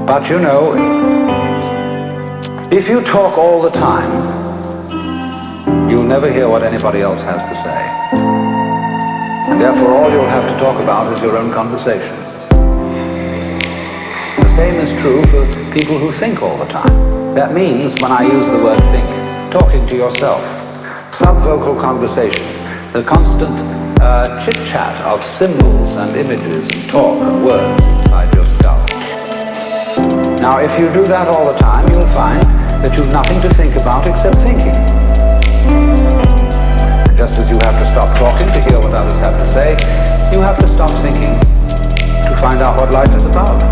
But you know, if you talk all the time, you'll never hear what anybody else has to say. And therefore all you'll have to talk about is your own conversation. The same is true for people who think all the time. That means, when I use the word think, talking to yourself, subvocal conversation, the constant chit-chat of symbols and images and talk and words inside your skull. Now, if you do that all the time, you'll find that you've nothing to think about except thinking. And just as you have to stop talking to hear what others have to say, you have to stop thinking to find out what life is about.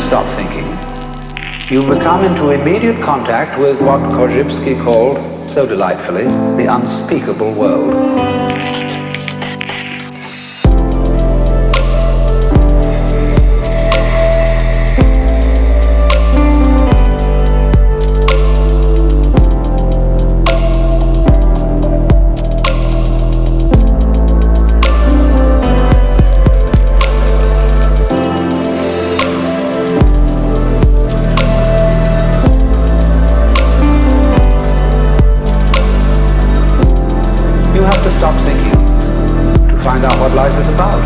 Stop thinking, you become into immediate contact with what Korzybski called, so delightfully, the unspeakable world. You have to stop thinking to find out what life is about.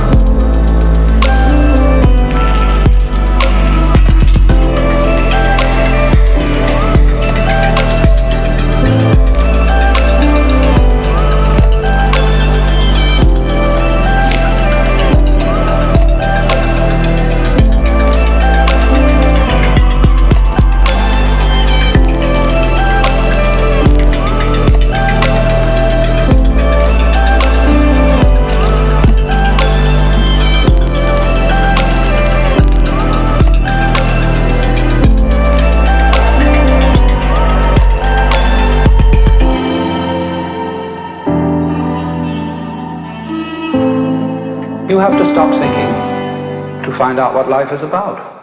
You have to stop thinking to find out what life is about.